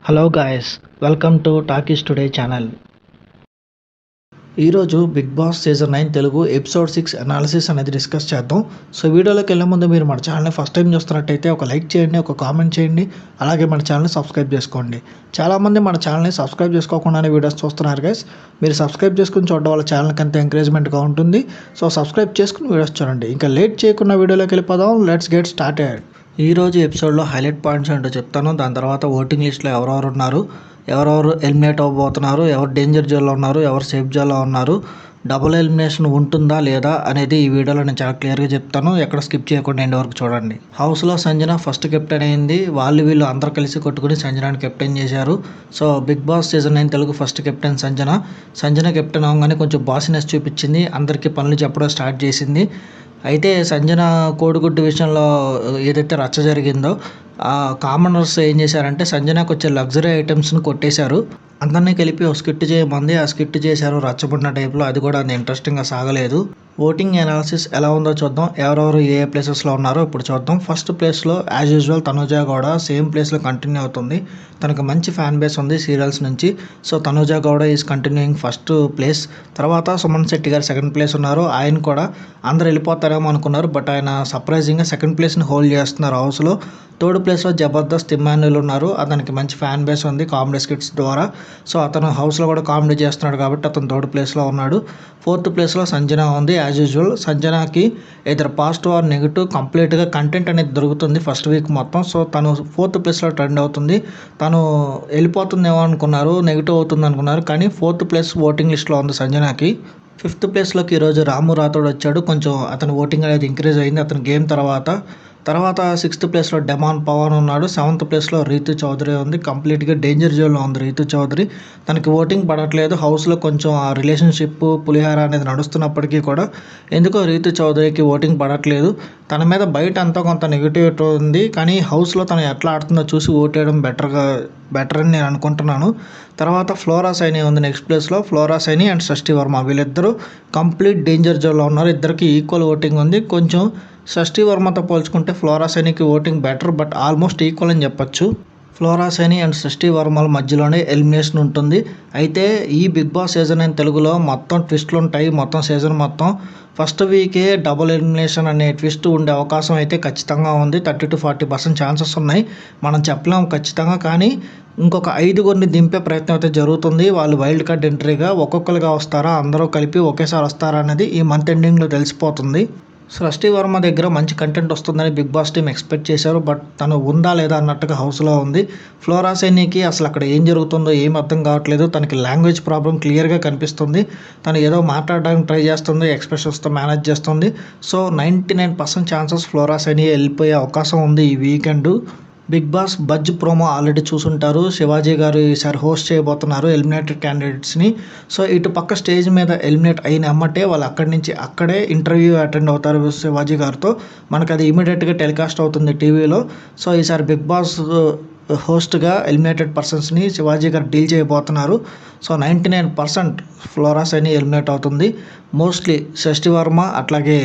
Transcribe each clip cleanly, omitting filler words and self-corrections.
Hello guys, welcome to Talkies Today channel. ఈరోజు Bigg boss season 9 Telugu episode 6 analysis అనేది discuss చేద్దాం. So వీడియోలోకి వెళ్ళే ముందు మీరు మన ఛానల్ని ఫస్ట్ టైం చూస్తున్నట్టయితే ఒక లైక్ చేయండి, ఒక కామెంట్ చేయండి, అలాగే మన ఛానల్ని సబ్స్క్రైబ్ చేసుకోండి. చాలామంది మన ఛానల్ని సబ్స్క్రైబ్ చేసుకోకుండానే వీడియోస్ చూస్తున్నారు గైస్. మీరు సబ్స్క్రైబ్ చేసుకుని చూడడం వల్ల ఛానల్కి అంత ఎంకరేజ్మెంట్గా ఉంటుంది. సో సబ్స్క్రైబ్ చేసుకుని వీడియోస్ చూడండి. ఇంకా లేట్ చేయకుండా వీడియోలోకి వెళ్ళిపోదాం. Let's get started. ఈరోజు ఎపిసోడ్లో హైలైట్ పాయింట్స్ ఏంటో చెప్తాను. దాని తర్వాత ఓటింగ్ లిస్ట్లో ఎవరెవరు ఉన్నారు, ఎవరెవరు ఎలిమినేట్ అవ్వబోతున్నారు, ఎవరు డేంజర్ జోన్లో ఉన్నారు, ఎవరు సేఫ్ జోన్లో ఉన్నారు, డబుల్ ఎలిమినేషన్ ఉంటుందా లేదా అనేది ఈ వీడియోలో నేను చాలా క్లియర్గా చెప్తాను. ఎక్కడ స్కిప్ చేయకుండా ఎండ్ వరకు చూడండి. హౌస్లో సంజన ఫస్ట్ కెప్టెన్ అయింది. వీళ్ళు అందరూ కలిసి కొట్టుకుని సంజనాని కెప్టెన్ చేశారు. So big boss season 9 Telugu first captain Sanjana captain అవగానే కొంచెం బాసినెస్ చూపించింది. అందరికీ పనులు చెప్పడం స్టార్ట్ చేసింది. అయితే సంజన కోడిగుడ్డు విషయంలో ఏదైతే రచ్చ జరిగిందో ఆ కామనర్స్ ఏం చేశారంటే సంజనకు వచ్చే లగ్జరీ ఐటమ్స్ని కొట్టేశారు. అందరినీ కలిపి ఒక స్కిట్ చేయమంది. ఆ స్కిట్ చేశారు రచ్చబండ టైప్లో. అది కూడా అంత ఇంట్రెస్టింగ్గా సాగలేదు. ఓటింగ్ అనాలిసిస్ ఎలా ఉందో చూద్దాం. ఎవరెవరు ఏ ప్లేసెస్లో ఉన్నారో ఇప్పుడు చూద్దాం. ఫస్ట్ ప్లేస్లో as usual Tanuja Gowda same ప్లేస్లో కంటిన్యూ అవుతుంది. తనకు మంచి ఫ్యాన్ బేస్ ఉంది సీరియల్స్ నుంచి. So Tanuja Gowda is continuing first place. తర్వాత సుమన్ శెట్టి గారు సెకండ్ ప్లేస్ ఉన్నారు. ఆయన కూడా అందరు వెళ్ళిపోతారేమో అనుకున్నారు, బట్ ఆయన సర్ప్రైజింగ్గా సెకండ్ ప్లేస్ని హోల్డ్ చేస్తున్నారు హౌస్లో. థర్డ్ ప్లేస్లో జబర్దస్త్ ఇమ్మాన్యుల్ ఉన్నారు. అతనికి మంచి ఫ్యాన్ బేస్ ఉంది కామెడీ స్కిట్స్ ద్వారా. సో అతను హౌస్లో కూడా కామెడీ చేస్తున్నాడు కాబట్టి అతను థర్డ్ ప్లేస్లో ఉన్నాడు. ఫోర్త్ ప్లేస్లో సంజన ఉంది. యాజ్ యూజువల్ సంజనాకి ఇద్దరు పాజిటివ్ ఆర్ నెగిటివ్ కంప్లీట్గా కంటెంట్ అనేది దొరుకుతుంది ఫస్ట్ వీక్ మొత్తం. సో తను ఫోర్త్ ప్లేస్లో ట్రెండ్ అవుతుంది. తను వెళ్ళిపోతుందేమో అనుకున్నారు, నెగిటివ్ అవుతుంది అనుకున్నారు, కానీ ఫోర్త్ ప్లేస్ ఓటింగ్ లిస్ట్లో ఉంది సంజనాకి. ఫిఫ్త్ ప్లేస్లోకి ఈరోజు రాము రాథోడ్ వచ్చాడు. కొంచెం అతని ఓటింగ్ అనేది ఇంక్రీజ్ అయింది అతని గేమ్ తర్వాత సిక్స్త్ ప్లేస్లో డెమాన్ పవన్ ఉన్నాడు. సెవెంత్ ప్లేస్లో రీతు చౌదరి ఉంది. కంప్లీట్గా డేంజర్ జోన్లో ఉంది రీతు చౌదరి. తనకి ఓటింగ్ పడట్లేదు. హౌస్లో కొంచెం ఆ రిలేషన్షిప్ పులిహార అనేది నడుస్తున్నప్పటికీ కూడా ఎందుకో రీతు చౌదరికి ఓటింగ్ పడట్లేదు. తన మీద బయట అంతా కొంత నెగిటివిటీ ఉంది, కానీ హౌస్లో తను ఎట్లా ఆడుతుందో చూసి ఓటేయడం బెటర్ అని నేను అనుకుంటున్నాను. తర్వాత ఫ్లోరా సైని ఉంది నెక్స్ట్ ప్లేస్లో. ఫ్లోరా సైని అండ్ షష్ఠి వర్మ వీళ్ళిద్దరూ కంప్లీట్ డేంజర్ జోన్లో ఉన్నారు. ఇద్దరికి ఈక్వల్ ఓటింగ్ ఉంది. కొంచెం షష్ఠి వర్మతో పోల్చుకుంటే ఫ్లోరా సైనికి voting better, but almost equal అని చెప్పొచ్చు. ఫ్లోరా సైని అండ్ షష్ఠి వర్మల మధ్యలోనే ఎలిమినేషన్ ఉంటుంది. అయితే ఈ బిగ్ బాస్ సీజన్ 9 తెలుగులో మొత్తం ట్విస్టులు ఉంటాయి. మొత్తం సీజన్ మొత్తం ఫస్ట్ వీకే డబుల్ ఎలిమినేషన్ అనే ట్విస్ట్ ఉండే అవకాశం అయితే ఖచ్చితంగా ఉంది. 30-40% ఛాన్సెస్ ఉన్నాయి. మనం చెప్పలేము ఖచ్చితంగా, కానీ ఇంకొక 5గురిని దింపే ప్రయత్నం అయితే జరుగుతుంది. వాళ్ళు వైల్డ్ కార్డ్ ఎంట్రీగా ఒక్కొక్కరుగా వస్తారా, అందరూ కలిపి ఒకేసారి వస్తారా అనేది ఈ మంత్ ఎండింగ్లో తెలిసిపోతుంది. షష్ఠి వర్మ దగ్గర మంచి కంటెంట్ వస్తుందని బిగ్ బాస్ టీమ్ ఎక్స్పెక్ట్ చేశారు, బట్ తను ఉందా లేదా అన్నట్టుగా హౌస్లో ఉంది. ఫ్లోరా సైనికి అసలు అక్కడ ఏం జరుగుతుందో ఏం అర్థం కావట్లేదు. తనకి లాంగ్వేజ్ ప్రాబ్లం క్లియర్గా కనిపిస్తుంది. తను ఏదో మాట్లాడడానికి ట్రై చేస్తుంది, ఎక్స్ప్రెషన్స్తో మేనేజ్ చేస్తుంది. సో 99% ఛాన్సెస్ ఫ్లోరా సైని వెళ్ళిపోయే అవకాశం ఉంది ఈ weekend. Big boss buzz promo already చూసుంటారు. శివాజీ గారు ఈసారి హోస్ట్ చేయబోతున్నారు ఎలిమినేటెడ్ క్యాండిడేట్స్ని. సో ఇటు పక్క స్టేజ్ మీద ఎలిమినేట్ అయిన అమ్మటే వాళ్ళు అక్కడి నుంచి అక్కడే ఇంటర్వ్యూ అటెండ్ అవుతారు శివాజీ గారితో. మనకు అది ఇమీడియట్గా టెలికాస్ట్ అవుతుంది టీవీలో. సో ఈసారి బిగ్ బాస్ హోస్ట్గా ఎలిమినేటెడ్ పర్సన్స్ని శివాజీ గారు డీల్ చేయబోతున్నారు. సో 99% ఫ్లోరా సైని ఎలిమినేట్ అవుతుంది. మోస్ట్లీ షష్ఠి వర్మ అట్లాగే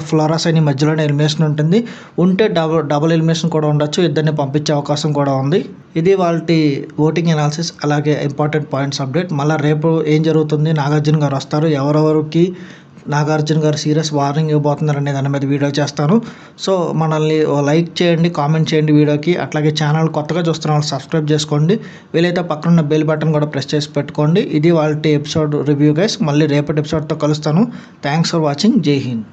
ఫ్లోరా సైని మధ్యలోనే ఎలిమినేషన్ ఉంటుంది. ఉంటే డబుల్ ఎలిమినేషన్ కూడా ఉండొచ్చు. ఇద్దరిని పంపించే అవకాశం కూడా ఉంది. ఇది వాళ్ళ ఓటింగ్ అనాలిసిస్, అలాగే ఇంపార్టెంట్ పాయింట్స్ అప్డేట్. మళ్ళీ రేపు ఏం జరుగుతుంది, నాగార్జున గారు వస్తారు, ఎవరెవరికి నాగార్జున గారు సీరియస్ వార్నింగ్ ఇవ్వబోతున్నారు అనే దాని మీద వీడియో చేస్తాను. సో మనల్ని లైక్ చేయండి, కామెంట్ చేయండి వీడియోకి. అట్లాగే ఛానల్ కొత్తగా చూస్తున్న వాళ్ళు సబ్స్క్రైబ్ చేసుకోండి. వీలైతే పక్కన బెల్ బటన్ కూడా ప్రెస్ చేసి పెట్టుకోండి. ఇది వాళ్ళ ఎపిసోడ్ రివ్యూ గైస్. మళ్ళీ రేపటి ఎపిసోడ్తో కలుస్తాను. Thanks for watching. జై హింద్.